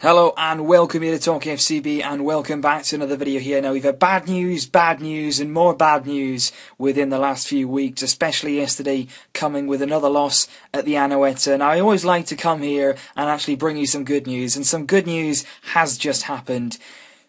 Hello and welcome here to Talking FCB and welcome back to another video here. Now we've had bad news and more bad news within the last few weeks, especially yesterday coming with another loss at the Anoeta. Now I always like to come here and actually bring you some good news, and some good news has just happened.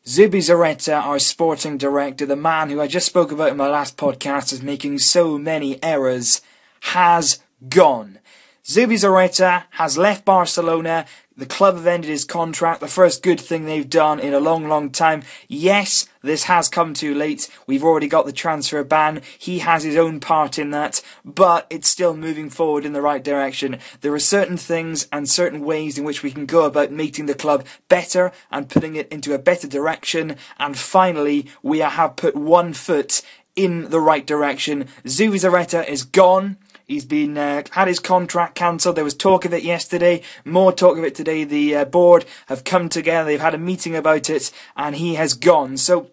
Zubi, our sporting director, the man who I just spoke about in my last podcast as making so many errors, has gone. Zubi has left Barcelona. The club have ended his contract, the first good thing they've done in a long time. Yes, this has come too late. We've already got the transfer ban. He has his own part in that, but it's still moving forward in the right direction. There are certain things and certain ways in which we can go about making the club better and putting it into a better direction, and finally we have put one foot in the right direction. Zubi is gone. He's been had his contract cancelled. There was talk of it yesterday, more talk of it today. The board have come together, they've had a meeting about it, and he has gone. So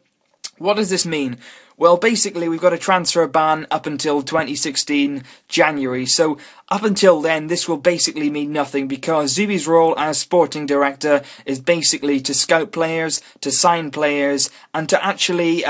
what does this mean? Well, basically we've got a transfer ban up until 2016 January. So up until then, this will basically mean nothing, because Zubi's role as sporting director is basically to scout players, to sign players, and to actually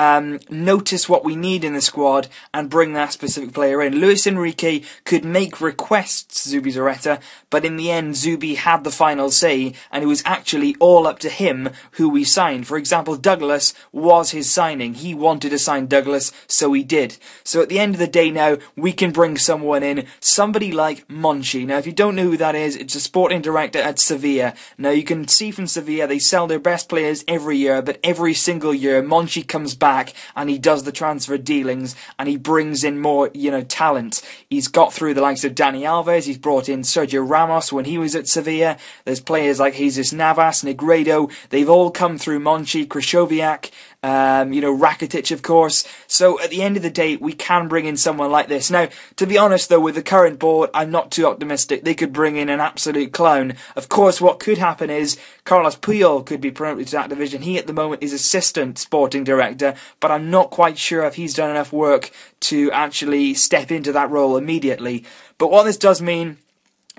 notice what we need in the squad and bring that specific player in. Luis Enrique could make requests to Zubi, but in the end, Zubi had the final say, and it was actually all up to him who we signed. For example, Douglas was his signing. He wanted to sign Douglas, so he did. So at the end of the day now, we can bring someone in, somebody like Monchi. Now, if you don't know who that is, it's a sporting director at Sevilla. Now, you can see from Sevilla, they sell their best players every year, but every single year, Monchi comes back and he does the transfer dealings and he brings in more, talent. He's got through the likes of Dani Alves, he's brought in Sergio Ramos when he was at Sevilla. There's players like Jesus Navas, Negredo, they've all come through Monchi, Krychowiak, Rakitic, of course. So at the end of the day, we can bring in someone like this. Now, to be honest though, with the current board, I'm not too optimistic. They could bring in an absolute clown. Of course, what could happen is Carlos Puyol could be promoted to that division. He at the moment is assistant sporting director, but I'm not quite sure if he's done enough work to actually step into that role immediately. But what this does mean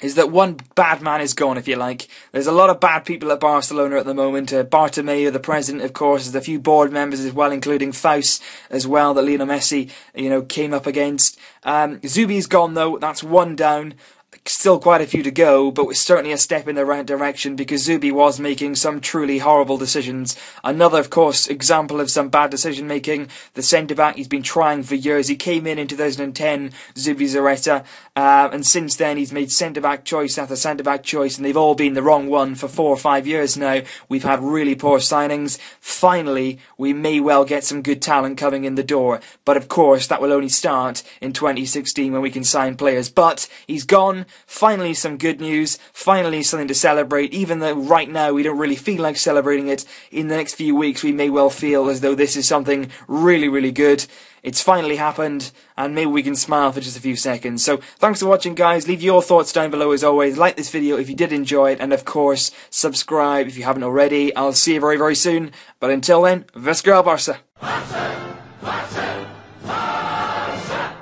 is that one bad man is gone, if you like. There's a lot of bad people at Barcelona at the moment. Bartomeu, the president, of course. There's a few board members as well, including Faust as well, that Lionel Messi, came up against. Zubi's gone, though. That's one down. Still quite a few to go, but it's certainly a step in the right direction, because Zubi was making some truly horrible decisions. Another, of course, example of some bad decision making, the centre-back he's been trying for years. He came in 2010, Zubi, and since then he's made centre-back choice after centre-back choice, and they've all been the wrong one for 4 or 5 years now. We've had really poor signings. Finally, we may well get some good talent coming in the door, but of course that will only start in 2016 when we can sign players. But he's gone. Finally some good news, finally something to celebrate, even though right now we don't really feel like celebrating it. In the next few weeks we may well feel as though this is something really good. It's finally happened, and maybe we can smile for just a few seconds. So thanks for watching, guys. Leave your thoughts down below as always. Like this video if you did enjoy it, and of course subscribe if you haven't already. I'll see you very soon, but until then, Visca Barça!